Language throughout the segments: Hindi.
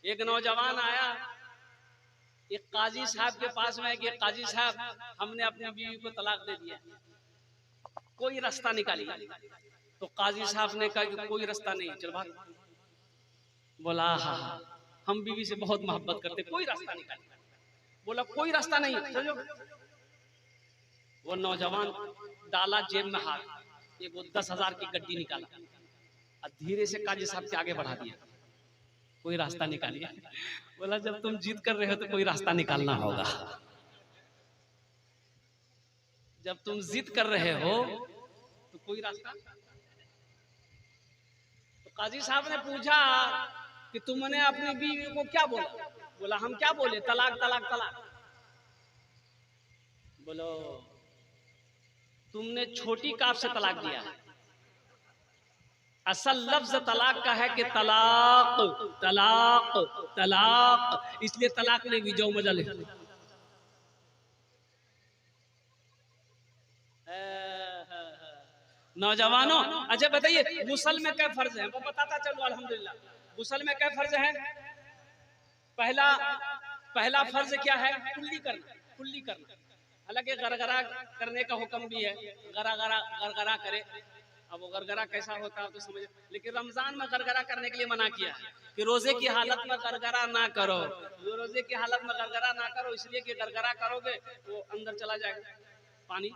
एक नौजवान आया एक काजी साहब के पास में कि काजी साहब हमने अपनी बीवी को तलाक दे दिया, कोई रास्ता निकालिए। तो काजी साहब ने कहा कि कोई रास्ता नहीं, चल भाग। बोला हाँ हम बीवी से बहुत मोहब्बत करते, कोई रास्ता निकालिए। बोला कोई रास्ता नहीं, चलो। वो नौजवान डाला जेब में हाथ, एक 10,000 की गड्डी निकाला और धीरे से काजी साहब के आगे बढ़ा दिया, कोई रास्ता निकालिए। बोला जब तुम जिद कर रहे हो तो कोई रास्ता निकालना होगा, जब तुम जिद कर रहे हो तो कोई रास्ता। तो काजी साहब ने पूछा कि तुमने अपनी बीवी को क्या बोला? बोला हम क्या बोले, तलाक तलाक तलाक। बोलो तुमने छोटी काफ से तलाक दिया है, असल लफ्ज तलाक का है कि तलाक तलाक तलाक, इसलिए तलाक ने भी जो मजा ले। नौजवानों अच्छा बताइए गुस्ल में क्या फर्ज है? वो बताता चलो अल्हम्दुलिल्लाह। गुस्ल में क्या फर्ज है? पहला फर्ज क्या है? कुल्ली करना, कुल्ली करना। हालांकि गरगरा करने का हुक्म भी है, गरगरा करे। अब वो गरगरा कैसा होता है तो समझ, लेकिन रमजान में गरगरा करने के लिए मना किया है कि रोजे की हालत में गरगरा ना करो, रोजे की हालत में गरगरा ना करो, इसलिए कि गरगरा करोगे वो अंदर चला जाएगा पानी।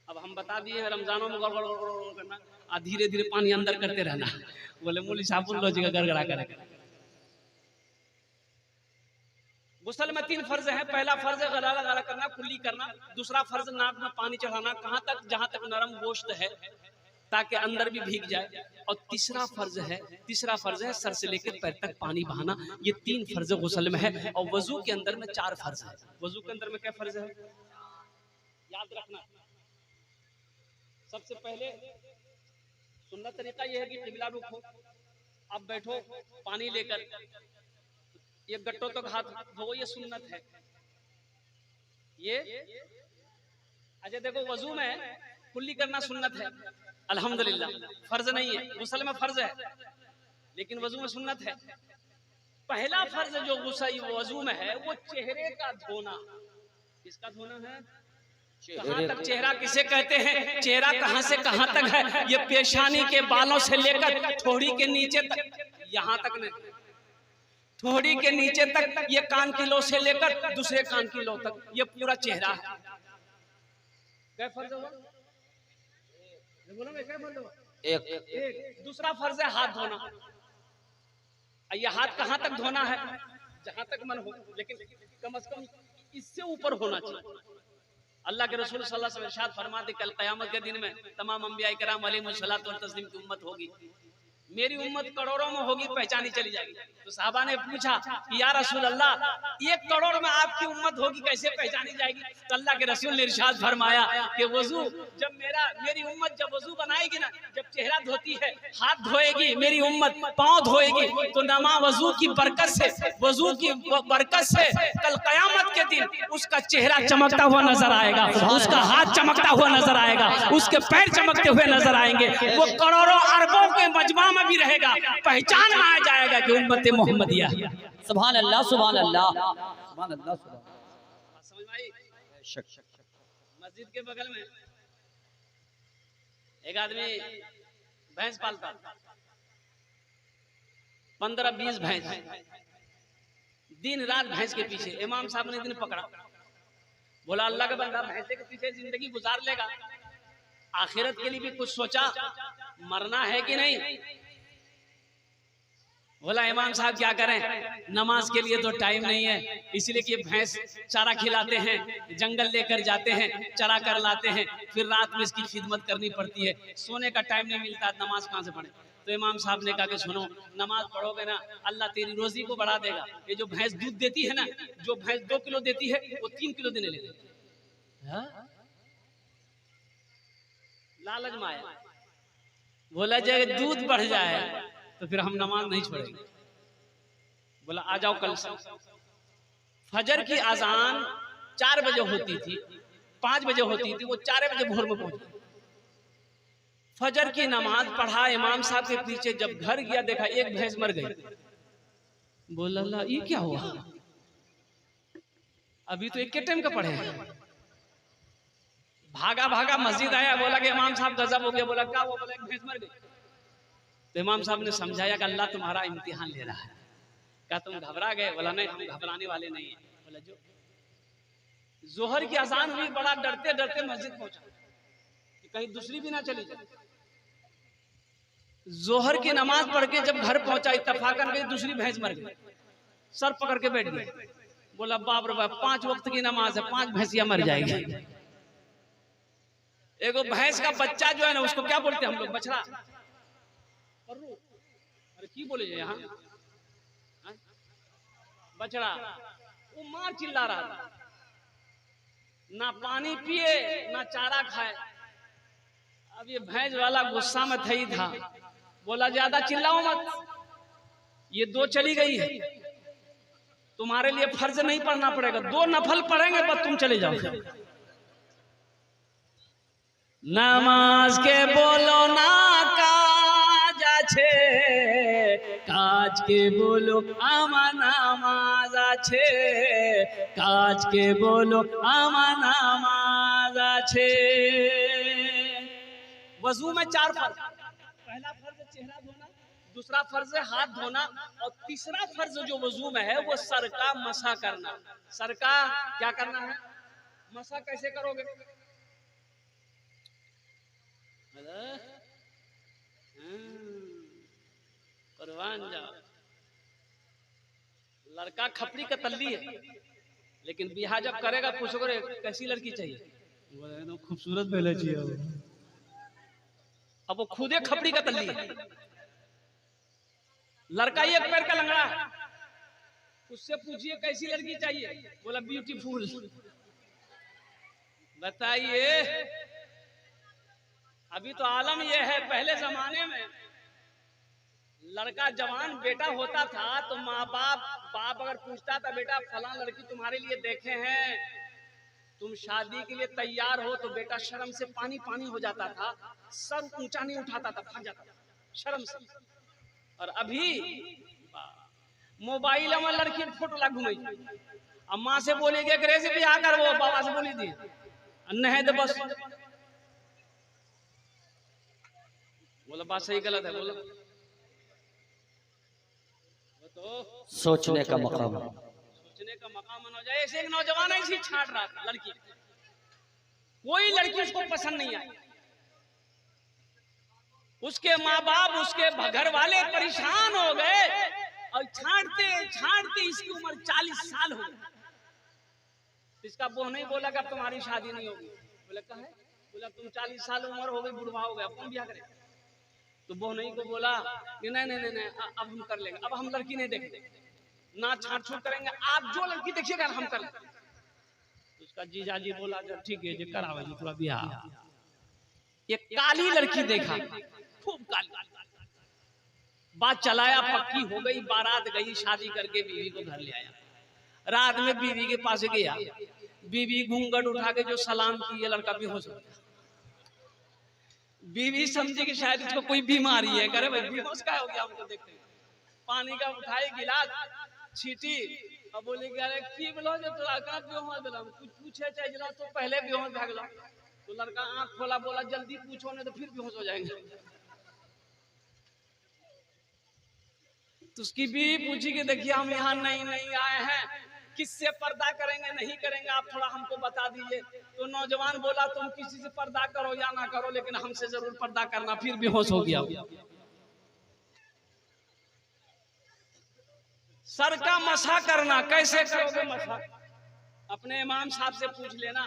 अब हम बता दिए रमजानों में गड़गड़ करना और धीरे धीरे पानी अंदर करते रहना। बोले मूली साबुन लो जी गरगरा करेगा। गुस्ल में 3 फर्ज है। पहला फर्ज है गरगरा करना, कुल्ली करना। दूसरा फर्ज नाक में पानी चढ़ाना, कहाँ तक? जहां तक नरम गोश्त है, ताकि अंदर भी भीग जाए। और तीसरा फर्ज है सर से लेकर पैर तक पानी बहाना। ये 3 फर्ज गुस्ल में है। और वजू के अंदर में 4 फर्ज है। वजू के अंदर में क्या फर्ज है याद रखना। सबसे पहले सुन्नत तरीका यह है कि किबला रुख हो, अब बैठो पानी लेकर एक गट्टों तक हाथ धो, ये सुन्नत है। ये अच्छा देखो वजू में कुल्ली करना सुन्नत है अल्हम्दुलिल्लाह, फर्ज नहीं है। गुस्ल में फर्ज है लेकिन वजू में सुन्नत है। पहला फर्ज जो वजू में है वो चेहरे का धोना। किसका धोना है? कहाँ तक चेहरा किसे कहते हैं? चेहरा कहाँ से कहाँ तक है? ये पेशानी के बालों से लेकर थोड़ी के नीचे तक, यहाँ तक नहीं, थोड़ी के नीचे तक, ये कान की लो से लेकर दूसरे कान की लो तक, ये पूरा चेहरा है। क्या फर्ज हुआ? एक। दूसरा फर्ज है हाथ धोना। ये हाथ कहाँ तक धोना है? जहां तक मन हो, लेकिन कम से कम इससे ऊपर होना चाहिए। अल्लाह के रसूल सल्लल्लाहु अलैहि वसल्लम इरशाद फरमाते कल क़यामत के दिन में तमाम अंबिया किराम अलैहिमुस्सलातु व तस्लीम की उम्मत होगी, मेरी उम्मत करोड़ों में होगी, पहचानी चली जाएगी। तो साहबा ने पूछा कि या रसूल अल्लाह 1 करोड़ में आपकी उम्मत होगी, कैसे पहचानी जाएगी? तो अल्लाह के रसूल ने इरशाद फरमाया कि वजू जब मेरी उम्मत जब वजू बनाएगी ना, जब चेहरा धोती है, हाथ धोएगी मेरी उम्मत, पाँव धोएगी, तो नमा वजू की बरकत से कल कयामत के दिन उसका चेहरा चमकता हुआ नजर आएगा, उसका हाथ चमकता हुआ नजर आएगा, उसके पैर चमकते हुए नजर आएंगे। वो करोड़ों अरबों के मजमा में भी रहेगा, पहचान में आ जाएगा कि उम्मत मोहम्मदिया। सुभान अल्लाह सुभान अल्लाह सुभान अल्लाह। समझ में आई? मस्जिद के बगल में एक आदमी भैंस पालता, 15-20 भैंस, दिन रात भैंस के पीछे। इमाम साहब ने दिन पकड़ा, बोला अल्लाह का बंदा भैंसे के पीछे जिंदगी गुजार लेगा, आखिरत के लिए भी कुछ सोचा, मरना है कि नहीं? बोला इमाम साहब क्या करें, नमाज के लिए तो टाइम नहीं है, इसलिए कि भैंस चारा खिलाते हैं, जंगल लेकर जाते हैं, चरा कर लाते हैं, फिर रात में इसकी खिदमत करनी पड़ती है, सोने का टाइम नहीं मिलता, नमाज कहाँ से पढ़े? तो इमाम साहब ने कहा कि सुनो, नमाज पढ़ोगे ना अल्लाह तेरी रोजी को बढ़ा देगा। ये जो भैंस दूध देती है ना, जो भैंस 2 किलो देती है वो 3 किलो देने लगे। लालच में आया, बोला जब दूध बढ़ जाए तो फिर हम नमाज नहीं छोड़ेंगे। बोला आ जाओ कल से। फजर की अजान 4 बजे होती थी, 5 बजे होती थी, वो 4 बजे भोर में पहुंचे। फजर की नमाज पढ़ा इमाम साहब के पीछे, जब घर गया देखा एक भैंस मर गई। बोला अल्लाह ये क्या हुआ, अभी तो एक के टाइम का पढ़े हैं। भागा भागा मस्जिद आया, बोला कि इमाम साहब गजब हो गया। बोला क्या हुआ? बोला एक भैंस मर गई। तो इमाम साहब ने समझाया कि अल्लाह तुम्हारा इम्तिहान ले रहा है। क्या तुम घबरा गए? बोला नहीं, हम घबराने वाले नहीं है। बोला जो जोहर की अजान हुई, बड़ा डरते डरते मस्जिद पहुंचा कि कहीं दूसरी भी ना चली जाए। जोहर की नमाज पढ़ के जब घर पहुंचा, इत्तफाकन गई दूसरी भैंस मर गई। सर पकड़ के बैठ गई। बोला बाप रे बाप, 5 वक्त की नमाज है, 5 भैंसियां मर जाएगी। एगो भैंस का बच्चा जो है ना, उसको क्या बोलते हैं हम लोग? बछड़ा। अरे की बोले यहाँ? बछड़ा। वो मार चिल्ला रहा था, ना पानी पिए ना चारा खाए। अब ये भैंस वाला गुस्सा में था ही था। बोला ज्यादा चिल्लाओ मत, ये 2 चली गई है, तुम्हारे लिए फर्ज नहीं पढ़ना पड़ेगा, 2 नफल पढ़ेंगे बस तुम चले जाओ। नमाज के बोलो ना काज আছে, काज के बोलो आमा नामाज আছে, काज के बोलो आमा नामाज আছে। वजू में 4 फर्ज। पहला फर्ज चेहरा धोना, दूसरा फर्ज हाथ धोना, और तीसरा फर्ज जो वजू में है वो सर का मसा करना। सर का क्या करना है? मसा कैसे करोगे? कुर्बान जाओ। लड़का खपड़ी का तल्ली है, लेकिन बिहा जब करेगा पूछोगे कैसी लड़की चाहिए? एकदम खूबसूरत पहले चाहिए। अब वो खुदे खपड़ी का तल्ली है। लड़का 1 पैर का लंगड़ा है, उससे पूछिए कैसी लड़की चाहिए? बोला ब्यूटीफुल। बताइए, अभी तो आलम यह है, पहले जमाने में लड़का जवान बेटा होता था तो माँ बाप अगर पूछता था बेटा फलां लड़की तुम्हारे लिए देखे हैं, तुम शादी के लिए तैयार हो, तो बेटा शर्म से पानी पानी हो जाता था, सर ऊंचा नहीं उठाता था, भाग जाता था शर्म से। और अभी मोबाइल में लड़की फोटो ला घूमे, अब माँ से बोलेगे कि ब्याह कर, वो बाबा से बोली थी नहीं तो बस। बोला बात सही गलत है? बोला तो सोचने का मकाम, सोचने का मकाम हो जाए। ऐसे एक नौजवान ऐसी छाट रहा था लड़की, कोई लड़की उसको पसंद नहीं आई। उसके माँ बाप, उसके घर वाले परेशान हो गए, और छांटते छांटते इसकी उम्र 40 साल हो गई। इसका वो नहीं बोला कि अब तुम्हारी शादी नहीं होगी। बोला कहा है? बोला तुम 40 साल उम्र हो गई, बुढ़वा हो गया, अब कौन ब्याह करे? तो बहनोई को बोला कि नहीं नहीं नहीं, अब हम कर लेंगे, अब हम लड़की नहीं देखेंगे, ना छाट छूट करेंगे, आप जो लड़की देखिएगा हम कर लेंगे। उसका जीजाजी बोला जब ठीक है जी करावे जी थोड़ा ब्याह। ये काली लड़की देखा, खूब काली, बात चलाया, पक्की हो गई, बारात गई, शादी करके बीवी को घर ले आया। रात में बीवी के पास गया, बीवी घूंघट उठा के जो सलाम की, ये लड़का बेहोश हो गया। बीवी समझी कि शायद इसको कोई बीमारी है, करे भाई बेहोश का हो गया, हमको देखते। पानी का उठाए गिलास, छीटी, अब बोले अरे की बोलो जो तोरा का बेहोश भेलम, कुछ पूछे चाहे जला तो पहले बेहोश भाग लो। तो लड़का आंख खोला, बोला जल्दी पूछो नहीं तो फिर बेहोश हो जाएंगे। तो उसकी बीवी पूछी कि देखिए हम यहाँ नहीं आए हैं, किससे पर्दा करेंगे नहीं करेंगे आप थोड़ा हमको बता दीजिए। तो नौजवान बोला तुम किसी से पर्दा करो या ना करो, लेकिन हमसे जरूर पर्दा करना। फिर बेहोश हो गया। सर का मसा करना कैसे करोगे? मसा अपने इमाम साहब से पूछ लेना।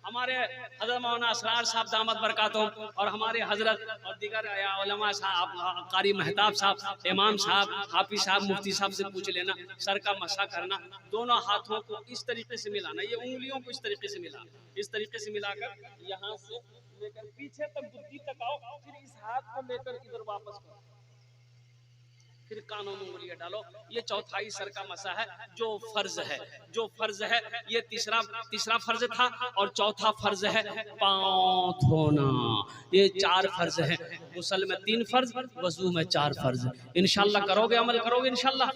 हमारे हजरत मौलाना असरार साहब दामद बरकातुहू और हमारे हजरत और दीगर उलमा साहब, कारी मेहताब साहब, इमाम साहब, हाफिज साहब, मुफ्ती साहब से पूछ लेना। सर का मसा करना, दोनों हाथों को इस तरीके से मिलाना, ये उंगलियों को इस तरीके से मिलाना, इस तरीके से मिलाकर यहाँ से लेकर पीछे तक बुद्धि तक आओ, फिर इस हाथ को लेकर इधर वापस करो, फिर कानों में उंगलियां डालो। ये चौथाई सर का मसा है जो फर्ज है, जो फर्ज है। ये तीसरा फर्ज था, और चौथा फर्ज है पांव धोना। ये 4 फर्ज है। गुस्ल में 3 फर्ज, वजू में 4 फर्ज। इंशाल्लाह करोगे, अमल करोगे इंशाल्लाह।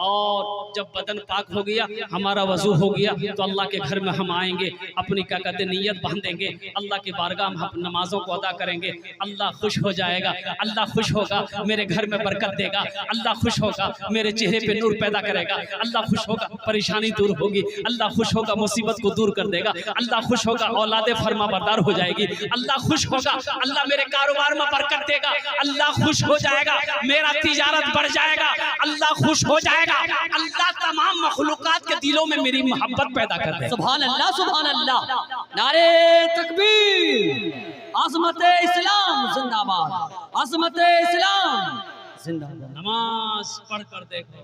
और जब बदन पाक हो गया, हमारा वजू हो गया, तो अल्लाह के घर में हम आएंगे, अपनी क्या कहते नीयत बांधेंगे, अल्लाह की बारगाह में हम नमाजों को अदा करेंगे। अल्लाह खुश हो जाएगा, अल्लाह खुश होगा, मेरे घर में बरकत देगा, अल्लाह खुश होगा, मेरे चेहरे पे नूर पैदा करेगा, अल्लाह खुश होगा, परेशानी दूर होगी, अल्लाह खुश होगा, मुसीबत को दूर कर देगा, अल्लाह खुश होगा, औलादे फरमाबरदार हो जाएगी, अल्लाह खुश होगा, अल्लाह मेरे कारोबार में बरकत देगा, अल्लाह खुश हो जाएगा, मेरा तिजारत बढ़ जाएगा, अल्लाह खुश हो जाएगा, अल्लाह तमाम मखलूकात के दिलों में मेरी मोहब्बत पैदा कर देगा। सुभान अल्लाह, सुभान अल्लाह। नारे तकबीर, अज़मत इस्लाम जिंदाबाद, अज़मत इस्लाम जिंदाबाद। नमाज पढ़ कर देखो,